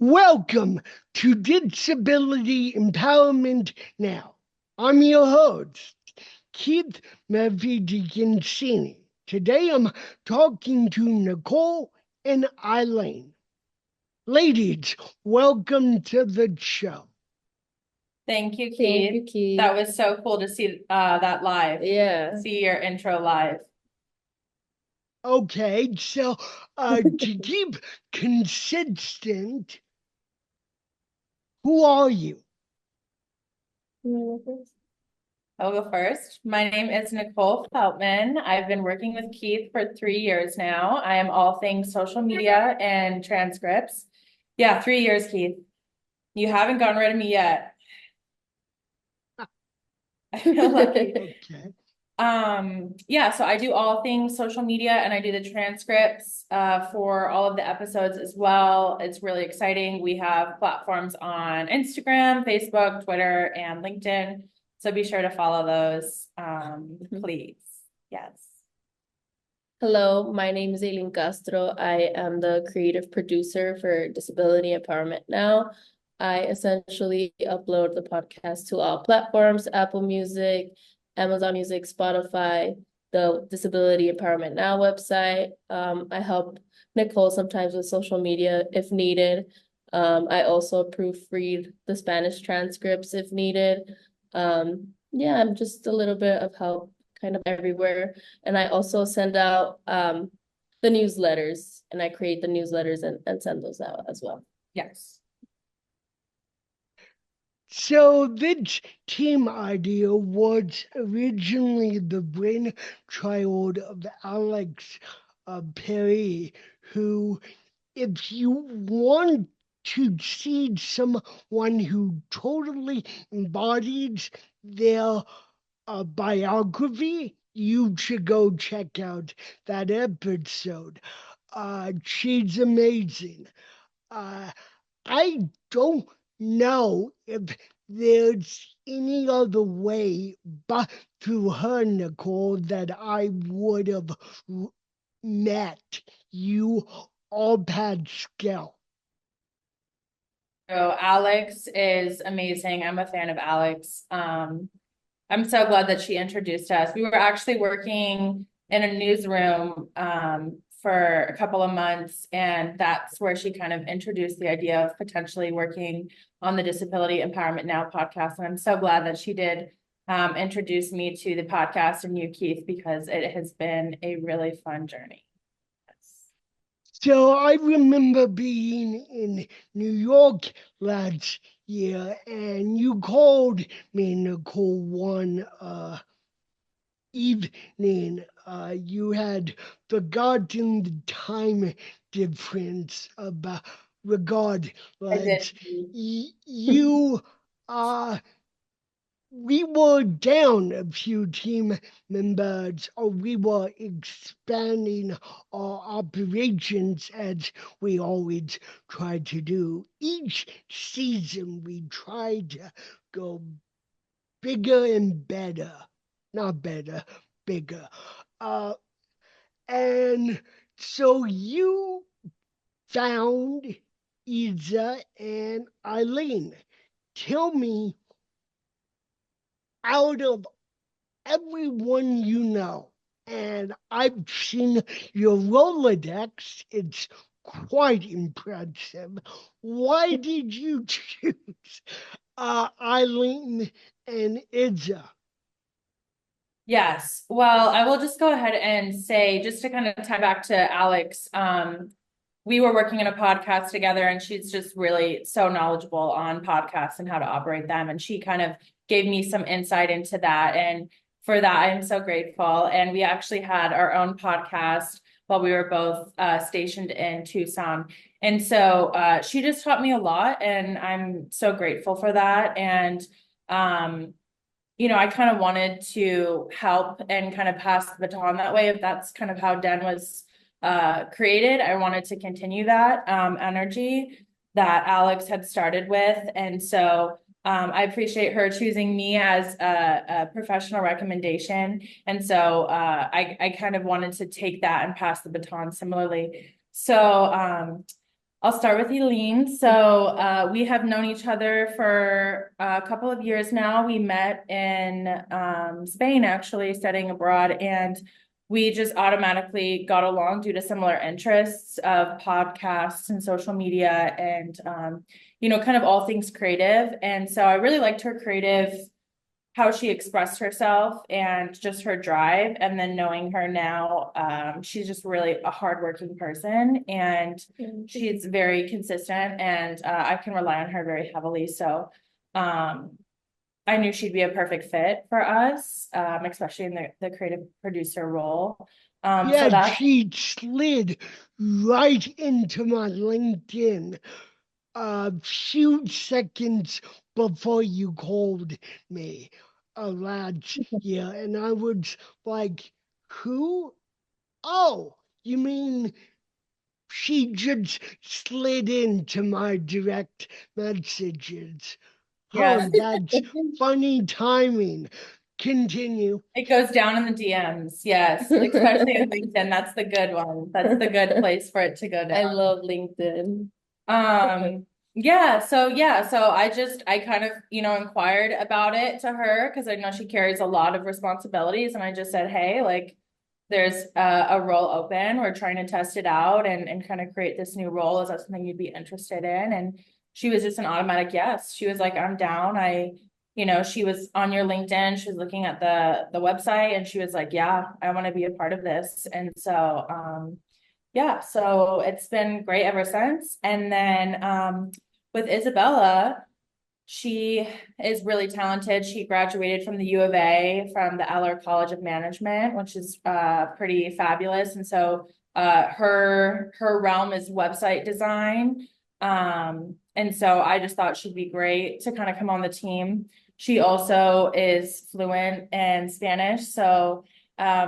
Welcome to Disability Empowerment Now. I'm your host, Keith Murphy DiCincini. Today I'm talking to Nicole and Eileen. Ladies, welcome to the show. Thank you, Thank Keith. you, Keith. That was so cool to see that live. Yeah. See your intro live. Okay, so to keep consistent, who are you? I'll go first. My name is Nicole Feltman. I've been working with Keith for 3 years now. I am all things social media and transcripts. Yeah, 3 years, Keith. You haven't gotten rid of me yet. I feel lucky. Okay. Yeah, so I do all things social media and I do the transcripts for all of the episodes as well. It's really exciting. We have platforms on Instagram, Facebook, Twitter, and LinkedIn. So be sure to follow those, please. Yes. Hello, my name is Aileen Castro. I am the creative producer for Disability Empowerment Now. I essentially upload the podcast to all platforms, Apple Music, Amazon Music, Spotify, the Disability Empowerment Now website. I help Nicole sometimes with social media if needed. I also proofread the Spanish transcripts if needed. Yeah, I'm just a little bit of help kind of everywhere. And I also send out the newsletters, and I create the newsletters and send those out as well. Yes. So this team idea was originally the brainchild of Alex Perry, who, if you want to see someone who totally embodies their biography, you should go check out that episode. She's amazing. I don't know if there's any other way but through her, Nicole, that I would have met you or Pascal. So Alex is amazing. I'm a fan of Alex. I'm so glad that she introduced us. We were actually working in a newsroom for a couple of months, and that's where she kind of introduced the idea of potentially working on the Disability Empowerment Now podcast. And I'm so glad that she did introduce me to the podcast and you, Keith, because it has been a really fun journey. So I remember being in New York last year, and you called me, Nicole, one evening. You had forgotten the time difference about I did. regardless. You we were down a few team members, or we were expanding our operations as we always try to do. Each season, we try to go bigger and better. Not better, bigger. Uh, and so you found Isa and Eileen. Tell me, out of everyone you know, and I've seen your Rolodex, it's quite impressive. Why did you choose Eileen and Idza? Yes. Well, I will just go ahead and say, just to kind of tie back to Alex, we were working in a podcast together and she's just really so knowledgeable on podcasts and how to operate them. And she kind of gave me some insight into that. And for that, I'm so grateful. And we actually had our own podcast while we were both stationed in Tucson. And so she just taught me a lot and I'm so grateful for that. And I kind of wanted to help and kind of pass the baton that way. If that's kind of how Den was created, I wanted to continue that energy that Alex had started with. And so I appreciate her choosing me as a professional recommendation. And so I kind of wanted to take that and pass the baton similarly. So I'll start with Eileen. So we have known each other for a couple of years now. We met in Spain, actually, studying abroad, and we just automatically got along due to similar interests of podcasts and social media and kind of all things creative. And so I really liked her creative, how she expressed herself and just her drive. And then knowing her now, she's just really a hardworking person and she's very consistent and I can rely on her very heavily. So I knew she'd be a perfect fit for us, especially in the creative producer role. So Yeah, that's she slid right into my LinkedIn a few seconds before you called me last year, and I was like, who? Oh, you mean she just slid into my direct messages? yes. Oh, that's funny timing. Continue. It goes down in the DMs, yes, especially in LinkedIn. That's the good one. That's the good place for it to go I down. love LinkedIn. So I kind of, inquired about it to her because I know she carries a lot of responsibilities and I just said, hey, like there's a role open. We're trying to test it out and kind of create this new role. Is that something you'd be interested in? And she was just an automatic yes. She was like, I'm down. She was on your LinkedIn, she was looking at the website and she was like, yeah, I want to be a part of this. And so so it's been great ever since. And then with Isabella, she is really talented. She graduated from the U of A from the Eller College of Management, which is pretty fabulous. And so her realm is website design. And so I just thought she'd be great to kind of come on the team. She also is fluent in Spanish, so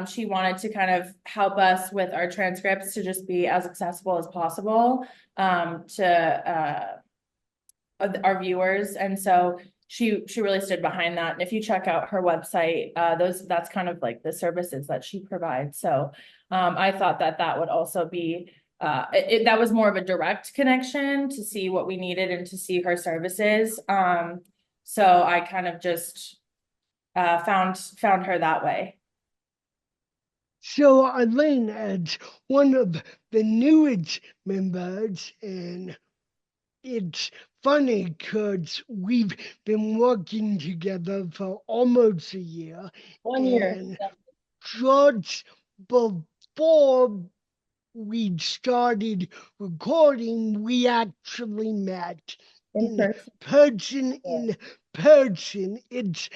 she wanted to kind of help us with our transcripts to just be as accessible as possible to our viewers. And so she really stood behind that. And if you check out her website, that's kind of like the services that she provides. So I thought that would also be that was more of a direct connection to see what we needed and to see her services. So I kind of just found her that way. So Elaine, as one of the newest members, and it's funny because we've been working together for almost a year. 1 year. And just before we started recording, we actually met In person. in person. It's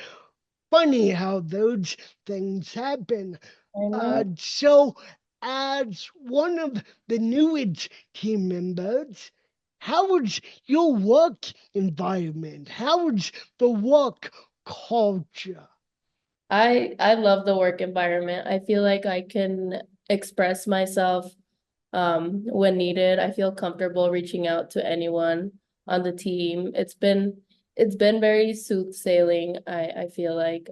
funny how those things happen. I know. So, as one of the newest team members, how was your work environment? How was the work culture? I love the work environment. I feel like I can express myself when needed. I feel comfortable reaching out to anyone on the team. It's been very soothsailing. I feel like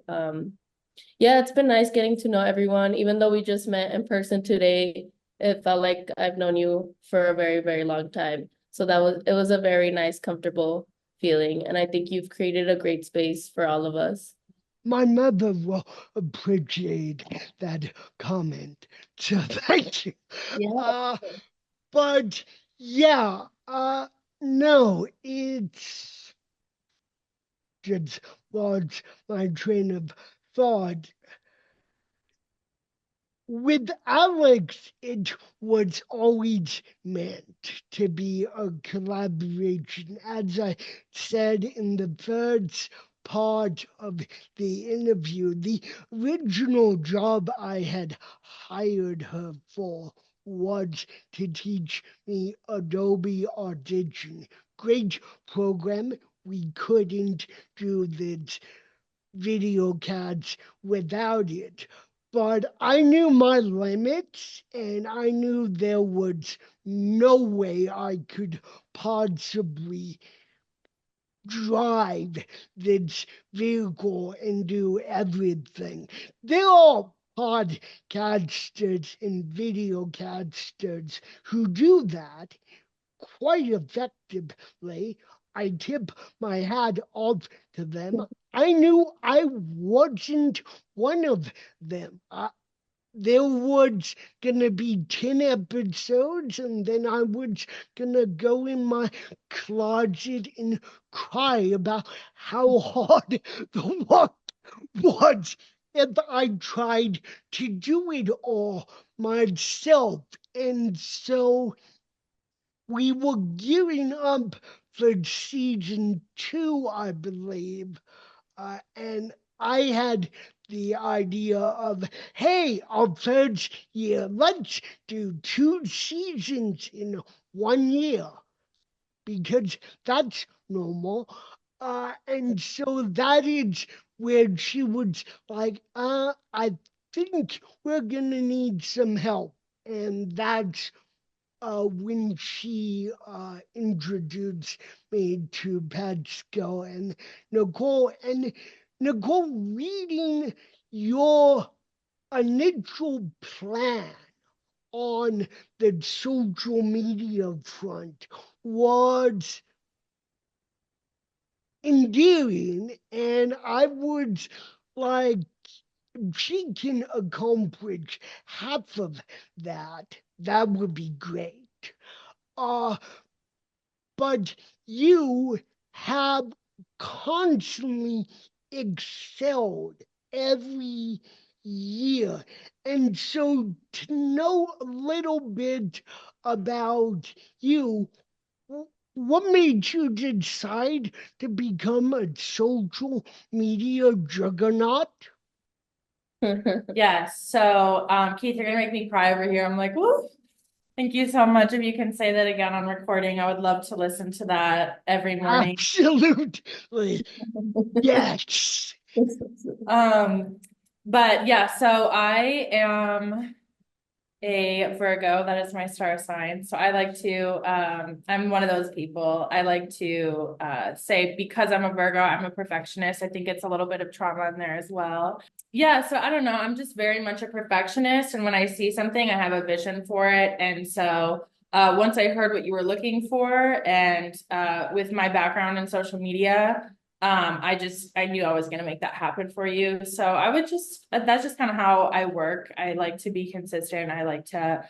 yeah, it's been nice getting to know everyone. Even though we just met in person today, it felt like I've known you for a very, very long time. So it was a very nice, comfortable feeling. And I think you've created a great space for all of us. My mother will appreciate that comment. So thank you. Yeah. But yeah, no, it's just lost my train of thought. With Alex, it was always meant to be a collaboration. As I said in the first part of the interview, the original job I had hired her for was to teach me Adobe Audition. Great program. We couldn't do this video cards without it. But I knew my limits and I knew there was no way I could possibly drive this vehicle and do everything. There are podcasters and videocasters who do that, quite effectively. I tip my hat off to them. I knew I wasn't one of them. There was gonna be 10 episodes, and then I was gonna go in my closet and cry about how hard the work was if I tried to do it all myself. And so we were gearing up for season 2, I believe. And I had the idea of, hey, our first year, let's do 2 seasons in 1 year, because that's normal. And so that is where she was like, I think we're gonna need some help. And that's when she introduced me to Pascal and Nicole. And Nicole, reading your initial plan on the social media front was endearing, and I was like, she can accomplish half of that, that would be great. Uh, but you have constantly excelled every year. And so to know a little bit about you, what made you decide to become a social media juggernaut? Yes. So, Keith, you're gonna make me cry over here. I'm like, woo. Thank you so much. If you can say that again on recording, I would love to listen to that every morning. Absolutely. Yes. But yeah, so I am a Virgo. That is my star sign. So I like to, I'm one of those people. I like to say because I'm a Virgo, I'm a perfectionist. I think it's a little bit of trauma in there as well. Yeah, so I don't know. I'm just very much a perfectionist. And when I see something, I have a vision for it. And so once I heard what you were looking for, and with my background in social media, I knew I was going to make that happen for you. So I would just, that's just kind of how I work. I like to be consistent. I like to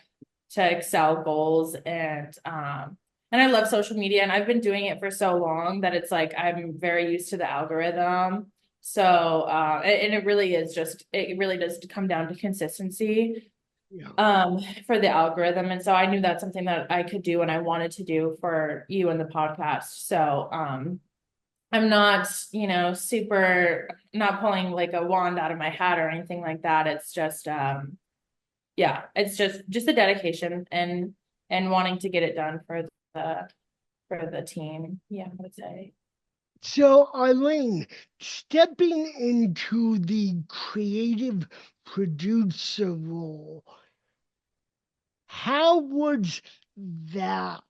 excel goals, and I love social media, and I've been doing it for so long that it's like I'm very used to the algorithm. So and it really is just, it really does come down to consistency for the algorithm. And so I knew that's something that I could do and I wanted to do for you and the podcast. So I'm not, super, not pulling like a wand out of my hat or anything like that. It's just, yeah, it's just a dedication and wanting to get it done for the team. Yeah, I would say. So, Eileen, stepping into the creative producer role, how was that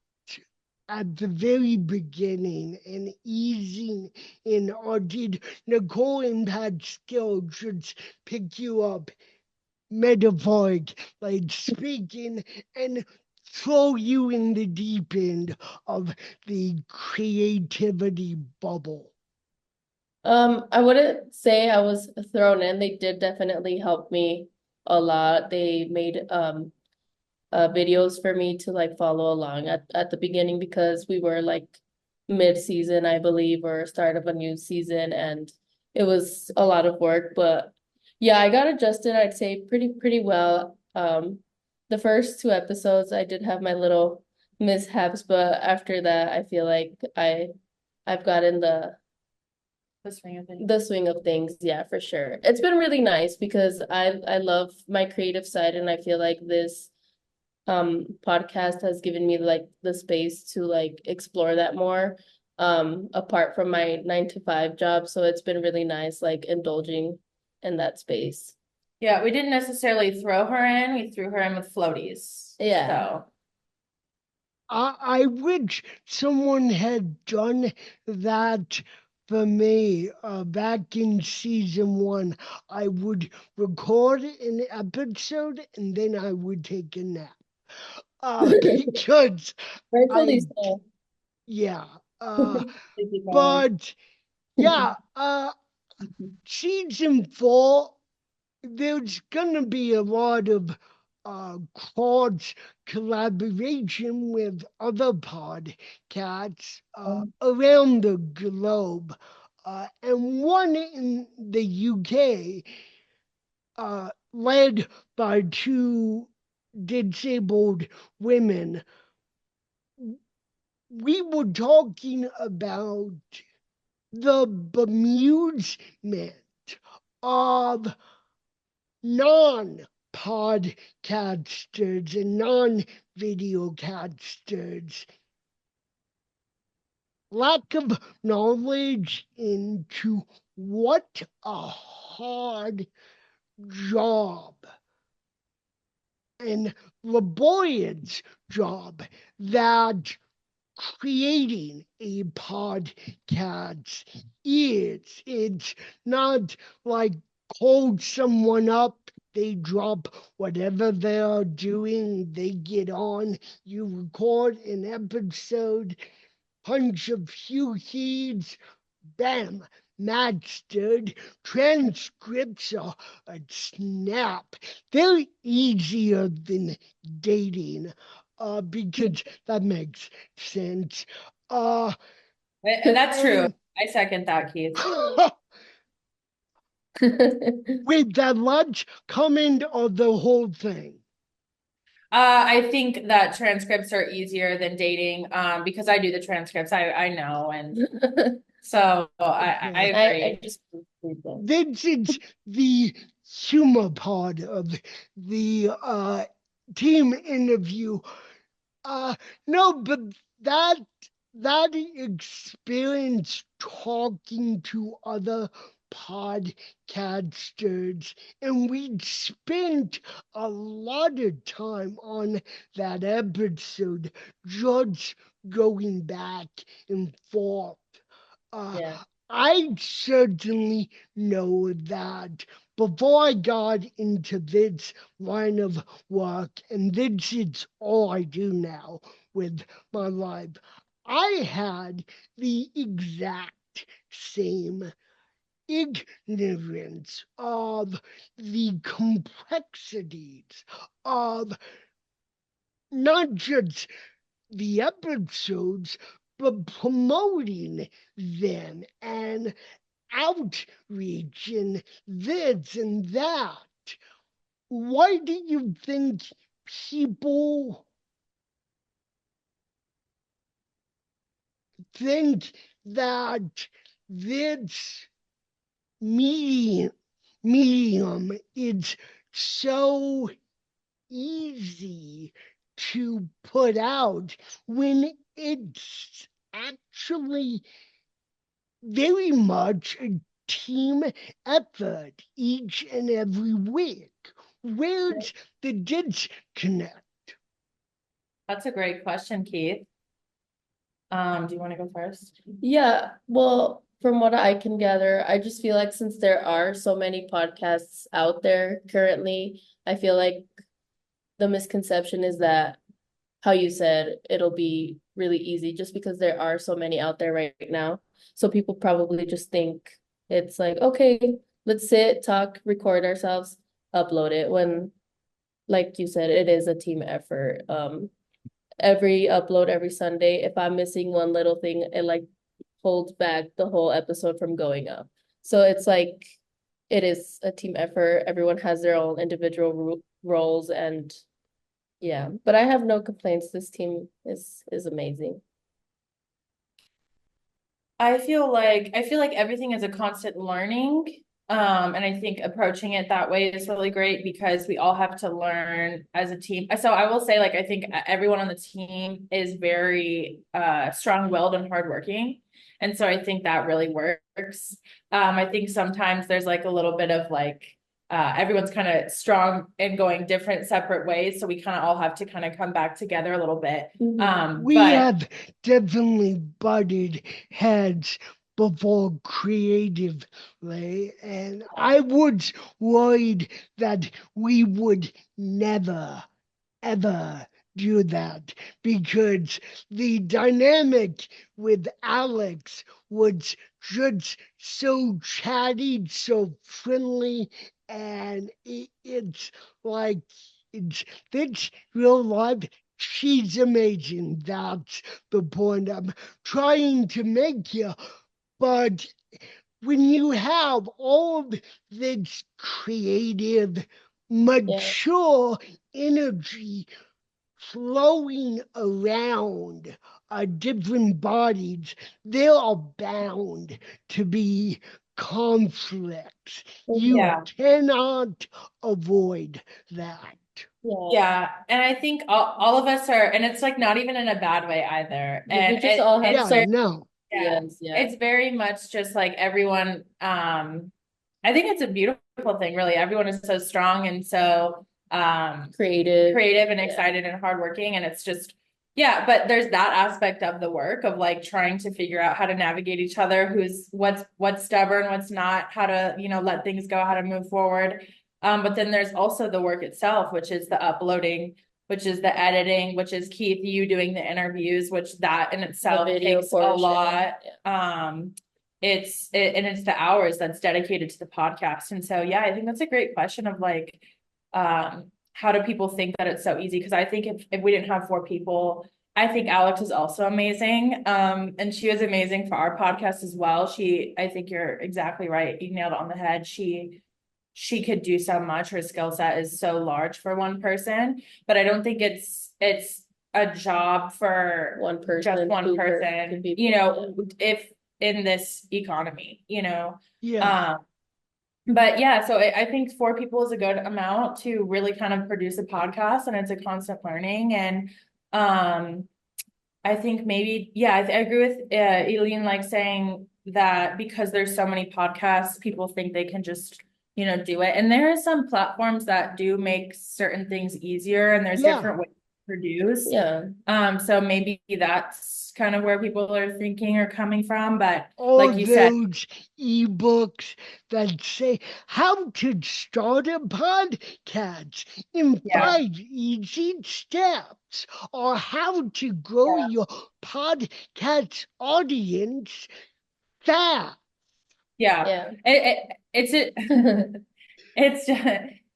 at the very beginning and easing in, or did Nicole and Pascal just pick you up, metaphoric, like speaking, and throw you in the deep end of the creativity bubble? I wouldn't say I was thrown in. They did definitely help me a lot. They made videos for me to like follow along at the beginning because we were like mid-season, I believe, or start of a new season, and it was a lot of work. But yeah, I got adjusted, I'd say pretty well. The first 2 episodes I did have my little mishaps, but after that I feel like I've gotten the swing of things. Yeah, for sure. It's been really nice because I love my creative side, and I feel like this podcast has given me like the space to like explore that more apart from my 9 to 5 job. So it's been really nice like indulging in that space. Yeah, we didn't necessarily throw her in. We threw her in with floaties. Yeah. So I wish someone had done that for me back in season 1. I would record an episode and then I would take a nap. because Rightfully I, so. yeah, Please keep going. but yeah, season 4, there's gonna be a lot of cross collaboration with other podcasts around the globe, and one in the UK, led by 2 disabled women. We were talking about the bemusement of non-podcasters and non-videocasters' lack of knowledge into what a hard job and laborious job that creating a podcast is. It's not like call someone up, they drop whatever they're doing, they get on, you record an episode, punch a few keys, bam, mastered. Transcripts are a snap. They're easier than dating, because that makes sense. That's true. And I second that, Keith. wait, that lunch comment or the whole thing? I think that transcripts are easier than dating, because I do the transcripts. I know, and so I Okay. agree. I just believe that. This is the humor part of the team interview. No, but that experience talking to other podcasters, and we spent a lot of time on that episode just going back and forth. Yeah. I certainly know that before I got into this line of work, and this is all I do now with my life, I had the exact same ignorance of the complexities of not just the episodes, but promoting them and outreach and this and that. Why do you think people think that this medium is so easy to put out when it's actually very much a team effort each and every week? Where's the disconnect? That's a great question, Keith. Do you want to go first? Yeah, well, from what I can gather, I just feel like since there are so many podcasts out there currently, I feel like the misconception is that, how you said, it'll be really easy just because there are so many out there right now. So people probably just think it's like, okay, let's sit, talk, record ourselves, upload it, when, like you said, it is a team effort. Every upload every Sunday, if I'm missing one little thing, it like holds back the whole episode from going up. So it's like it is a team effort. Everyone has their own individual roles, and yeah, but I have no complaints. This team is amazing. I feel like everything is a constant learning. And I think approaching it that way is really great because we all have to learn as a team. So I will say, like, I think everyone on the team is very strong-willed and hardworking. And so I think that really works. I think sometimes there's like a little bit of like everyone's kind of strong and going different separate ways. So we kind of all have to kind of come back together a little bit. We But have definitely butted heads before creatively, and I was worried that we would never, ever do that because the dynamic with Alex was just so chatty, so friendly, and it's like it's real life. She's amazing. That's the point I'm trying to make here. But when you have all of this creative, mature energy flowing around different bodies, there are bound to be conflicts. You Yeah. cannot avoid that. Yeah, and I think all of us are, and it's like not even in a bad way either. We And just all have Yeah, it's very, no. yeah, Yes, yeah. it's very much just like everyone. I think it's a beautiful thing, really. Everyone is so strong and so Creative. and Yeah. excited and hardworking, and it's just yeah. But there's that aspect of the work of like trying to figure out how to navigate each other, who's what's stubborn, what's not, how to let things go, how to move forward. But then there's also the work itself, which is the uploading, which is the editing, which is Keith, you doing the interviews, which that in itself video takes a portion. lot. Yeah. And it's the hours that's dedicated to the podcast. And so, yeah, I think that's a great question of like, how do people think that it's so easy? Because I think if we didn't have four people, I think Alex is also amazing. And she was amazing for our podcast as well. I think you're exactly right. You nailed it on the head. She could do so much. Her skill set is so large for one person, but I don't think it's a job for One person, just one two person, people. if in this economy, Yeah. But yeah, so I think four people is a good amount to really kind of produce a podcast, and it's a constant learning. And I think maybe, yeah, I agree with Eileen, like saying that because there's so many podcasts, people think they can just, do it. And there are some platforms that do make certain things easier, and there's Yeah. different ways to produce. Yeah. So maybe that's kind of where people are thinking or coming from. But All like you said, those ebooks that say how to start a podcast in Yeah. 5 easy steps, or how to grow Yeah. your podcast audience fast. yeah, it's just,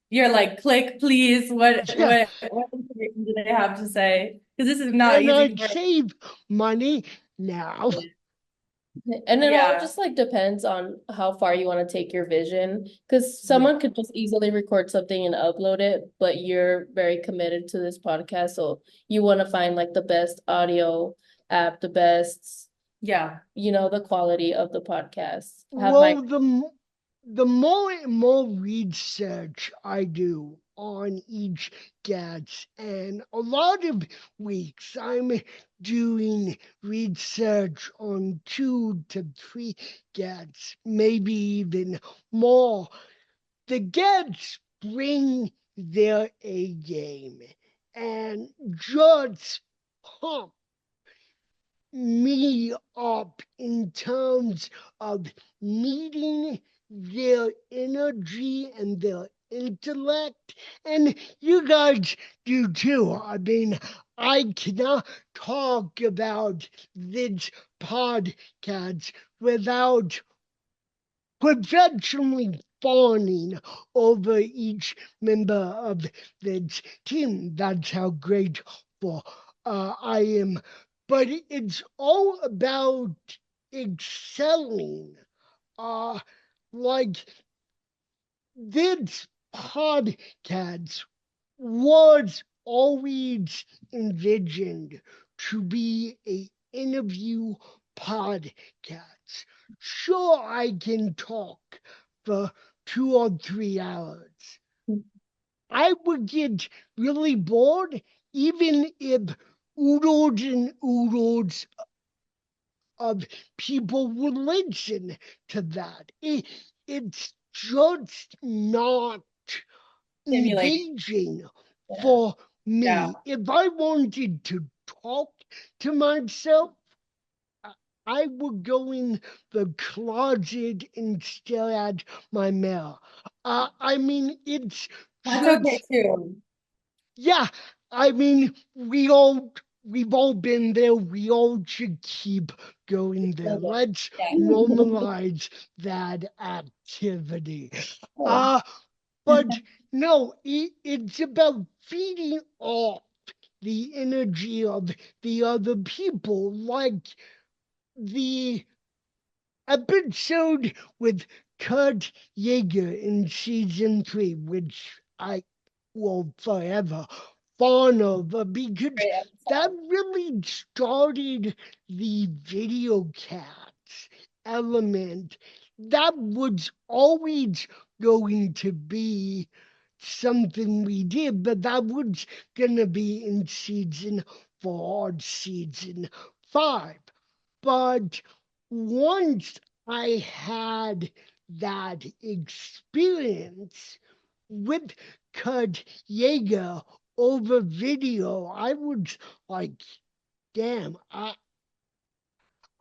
you're like, click, please. What Yeah. information do they have to say? Because this is not And easy I'd for. save money now. And it all Yeah. just like depends on how far you want to take your vision. Because someone could just easily record something and upload it, but you're very committed to this podcast. So you want to find like the best audio app, the best, Yeah. the quality of the podcast. Well, the more and more research I do on each guest, and a lot of weeks I'm doing research on 2 to 3 guests, maybe even more. The guests bring their A game and just pump me up in terms of meeting their energy and their intellect. And you guys do too. I mean, I cannot talk about this podcast without professionally fawning over each member of this team. That's how grateful I am. But it's all about excelling. Like this podcast was always envisioned to be a interview podcast. Sure, I can talk for 2 or 3 hours. I would get really bored even if oodles and oodles of people would listen to that. It's just not Stimulating. engaging for me. Yeah. If I wanted to talk to myself, I would go in the closet and stare at my mirror. I mean, it's That's just, okay too. yeah, I mean, we've all been there. We all should keep going there. Let's Yeah. normalize that activity. Oh, Uh, but no, it's about feeding off the energy of the other people, like the episode with Kurt Yeager in season 3, which I will forever fawn over because Great that episode. really started the video cats element. That was always going to be something we did, but that was gonna be in season 4, season 5. But once I had that experience with Kurt Yeager over video, I was like, damn,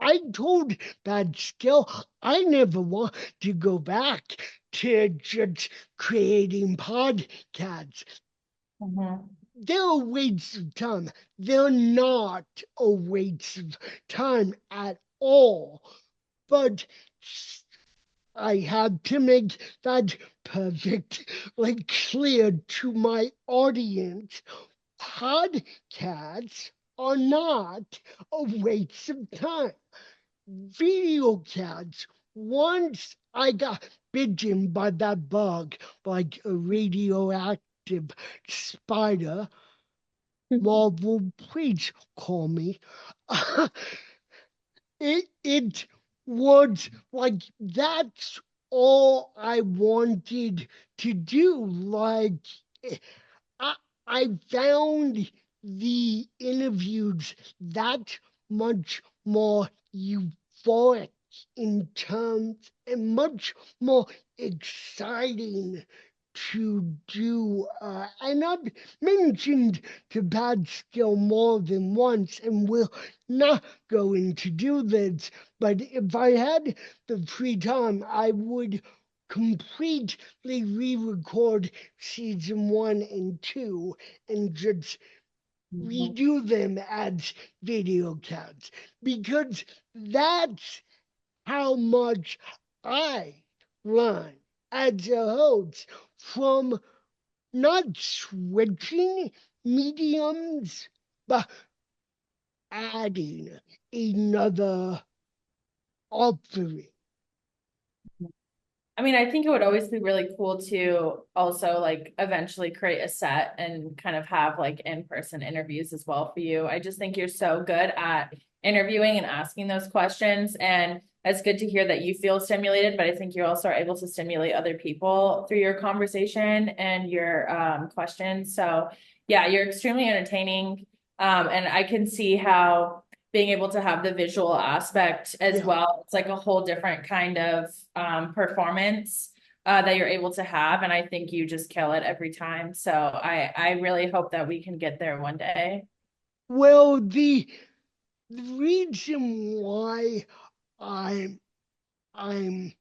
I told that skill I never want to go back to just creating podcasts. Mhm. They're a waste of time. They're not a waste of time at all. But I had to make that perfectly clear to my audience. Podcasts are not a waste of time. Video cats, once I got bitten by that bug, like a radioactive spider, Marvel, please call me. it was like that's all I wanted to do. Like I I found the interviews that much more euphoric in terms and much more exciting to do. And I've mentioned to Bad Skill more than once, and we're not going to do this. But if I had the free time, I would completely re-record season 1 and 2 and just Mhm. redo them as video counts because that's how much I learn as a host from not switching mediums but adding another offering. I mean, I think it would always be really cool to also like eventually create a set and kind of have like in-person interviews as well for you. I just think you're so good at interviewing and asking those questions. And it's good to hear that you feel stimulated, but I think you also are able to stimulate other people through your conversation and your questions. So yeah, you're extremely entertaining. And I can see how being able to have the visual aspect as Yeah. well. It's like a whole different kind of performance that you're able to have. And I think you just kill it every time. So I really hope that we can get there one day. Well, the reason why I'm I'm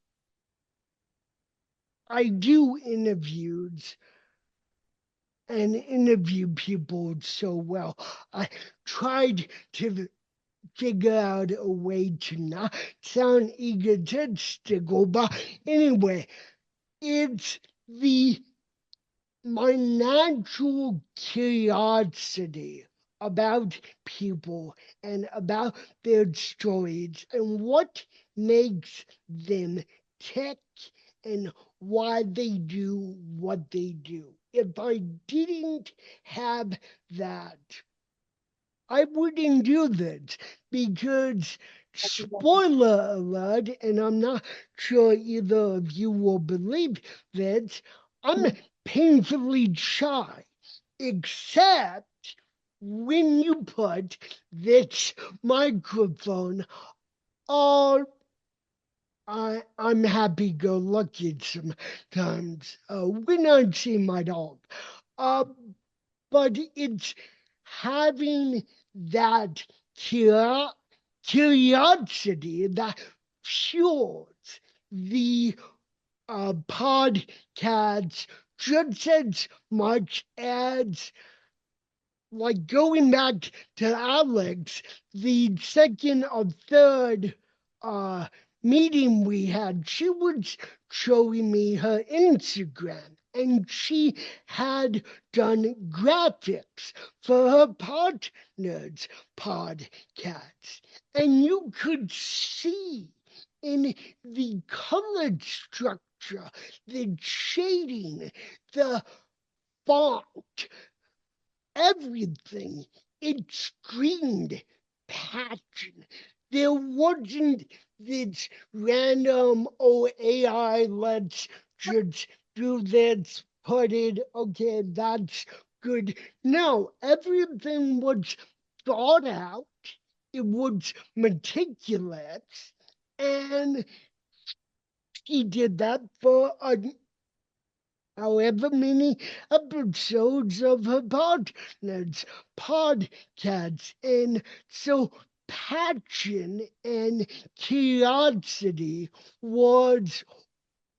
I do interviews and interview people so well. I tried to figure out a way to not sound egotistical, but anyway, it's the my natural curiosity about people and about their stories and what makes them tick and why they do what they do. If I didn't have that, I wouldn't do this because, spoiler alert, and I'm not sure either of you will believe this, I'm painfully shy, except when you put this microphone on. I'm happy go lucky sometimes when I see my dog. Uh, but it's having that curiosity that fuels the podcast just as much as like going back to Alex, the second or third meeting we had, she was showing me her Instagram, and she had done graphics for her partner's podcast. And you could see in the color structure, the shading, the font, everything. It screamed passion. There wasn't this random, oh, AI, let's just do this, put it, okay, that's good. No, everything was thought out, it was meticulous, and he did that for however many episodes of her partner's podcasts. And so passion and curiosity was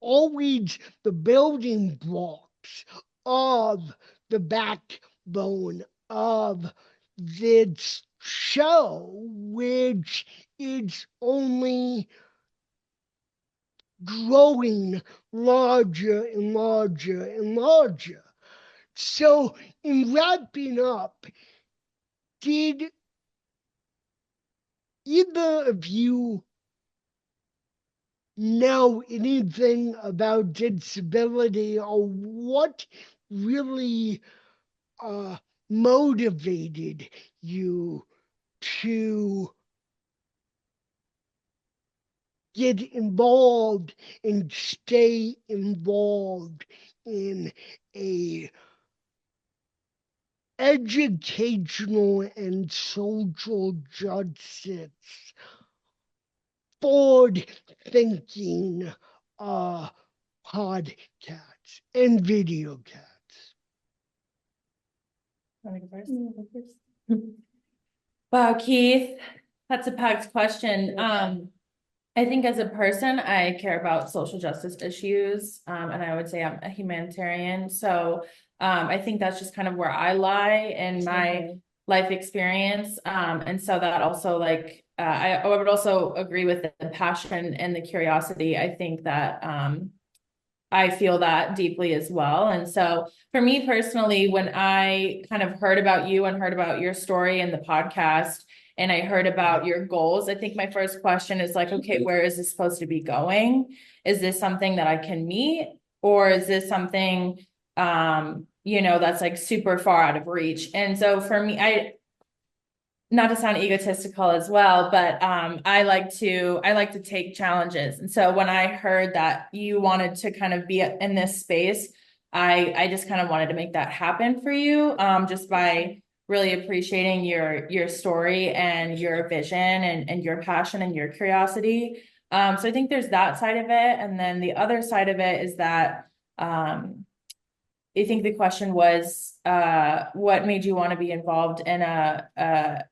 always the building blocks of the backbone of this show, which is only growing larger and larger and larger. So, in wrapping up, did either of you know anything about disability, or what really motivated you to get involved and stay involved in a educational and social justice forward thinking podcasts and video cats? Wanna go first? Wow, Keith, that's a packed question. I think as a person, I care about social justice issues, and I would say I'm a humanitarian. So I think that's just kind of where I lie in my life experience. And so that also like, I would also agree with the passion and the curiosity. I think that I feel that deeply as well. And so for me personally, when I kind of heard about you and heard about your story in the podcast, and I heard about your goals, I think my first question is like, okay, where is this supposed to be going? Is this something that I can meet? Or is this something, that's like super far out of reach? And so for me, not to sound egotistical as well, but I like to take challenges. And so when I heard that you wanted to kind of be in this space, I just kind of wanted to make that happen for you, just by really appreciating your story and your vision and your passion and your curiosity. So I think there's that side of it. And then the other side of it is that I think the question was, what made you want to be involved in a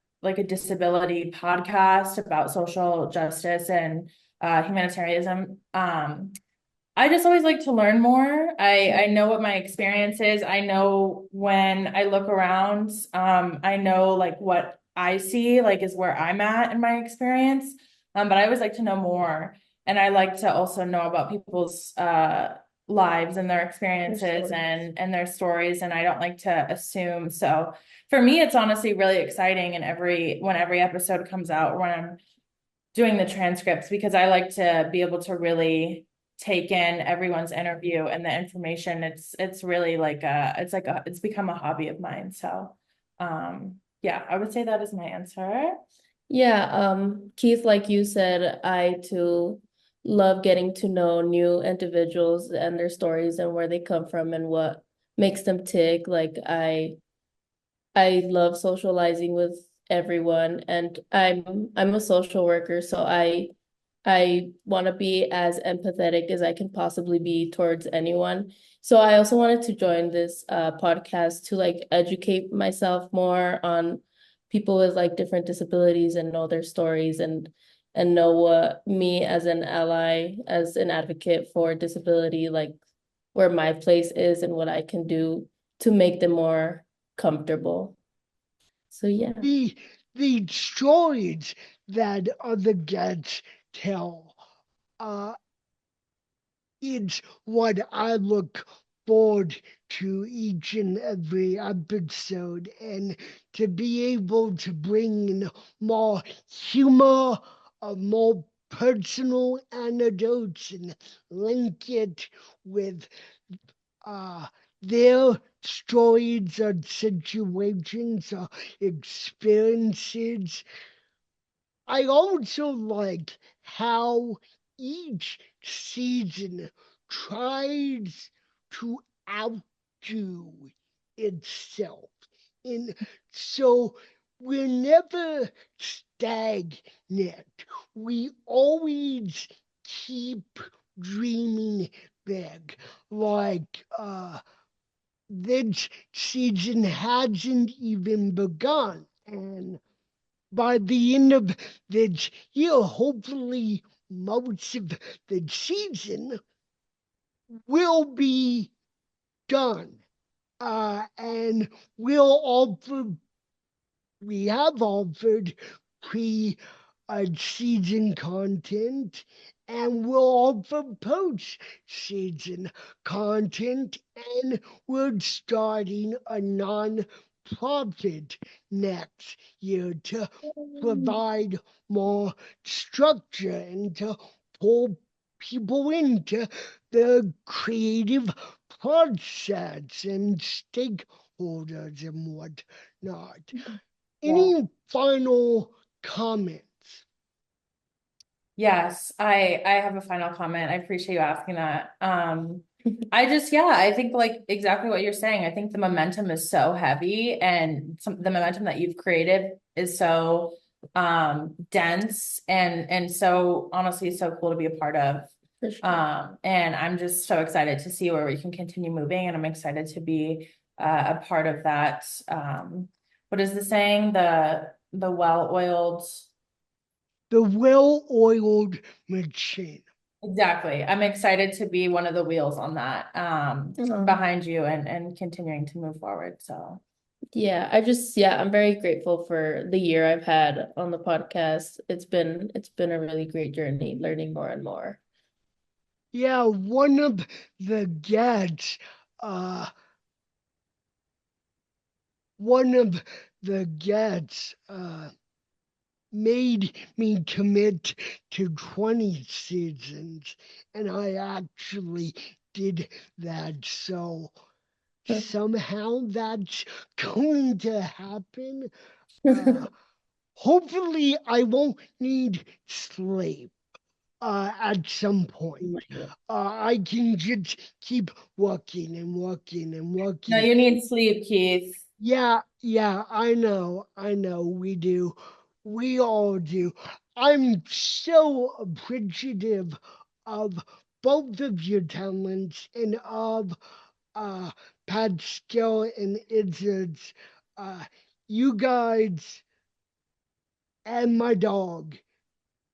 disability podcast about social justice and humanitarianism? I just always like to learn more. I know what my experience is. I know when I look around, I know like what I see like is where I'm at in my experience. But I always like to know more. And I like to also know about people's lives and their experiences and their stories. And I don't like to assume. So for me, it's honestly really exciting. And when every episode comes out, when I'm doing the transcripts, because I like to be able to really take in everyone's interview and the information. It's really like it's become a hobby of mine. So yeah, I would say that is my answer. Yeah, Keith, like you said, I too love getting to know new individuals and their stories and where they come from and what makes them tick. Like I love socializing with everyone, and I'm a social worker, so I want to be as empathetic as I can possibly be towards anyone. So I also wanted to join this podcast to like educate myself more on people with like different disabilities and know their stories and know what me as an ally, as an advocate for disability, like where my place is and what I can do to make them more comfortable. So yeah. The stories that other guests tell, it's what I look forward to each and every episode, and to be able to bring in more humor, more personal anecdotes, and link it with uh, their stories or situations or experiences. I also like how each season tries to outdo itself. And so we're never stagnant. We always keep dreaming big. Like this season hasn't even begun. And by the end of this year, hopefully most of the season will be done. And we have offered pre season content, and we'll offer post season content, and we're starting a non-profit next year to provide more structure and to pull people into the creative process and stakeholders and whatnot. Any final comments? Yes, I have a final comment. I appreciate you asking that. I think like exactly what you're saying. I think the momentum is so heavy, and the momentum that you've created is so dense and so honestly so cool to be a part of. For sure. And I'm just so excited to see where we can continue moving, and I'm excited to be a part of that. What is the saying? The well-oiled. The well-oiled machine. Exactly. I'm excited to be one of the wheels on that, Aw. behind you and continuing to move forward. So Yeah, I'm very grateful for the year I've had on the podcast. It's been a really great journey, learning more and more. Yeah, one of the guests, uh, one of the guests made me commit to 20 seasons, and I actually did that. So somehow that's going to happen. Hopefully, I won't need sleep at some point. I can just keep working and working and working. no, you need sleep, Keith. Yeah, I know, we do. We all do. I'm so appreciative of both of your talents and of Pascal and Izzard's. You guys and my dog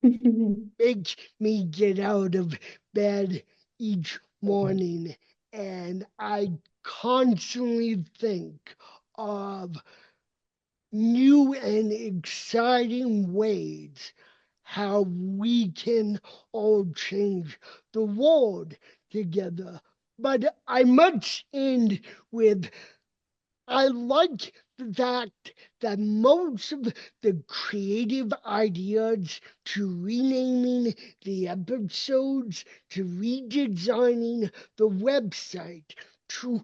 make me get out of bed each morning, and I constantly think of new and exciting ways how we can all change the world together. But I must end with I like the fact that most of the creative ideas to renaming the episodes, to redesigning the website, to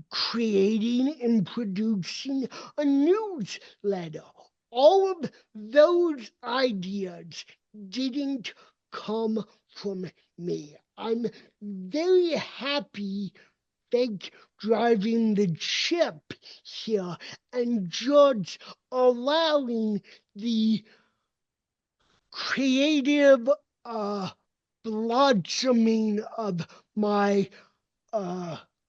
creating and producing a newsletter, all of those ideas didn't come from me. I'm very happy fake driving the ship here and just allowing the creative blossoming of my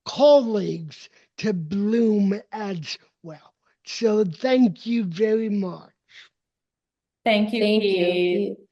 colleagues to bloom as well. So thank you very much. Thank you, Thank you, Keith. Keith.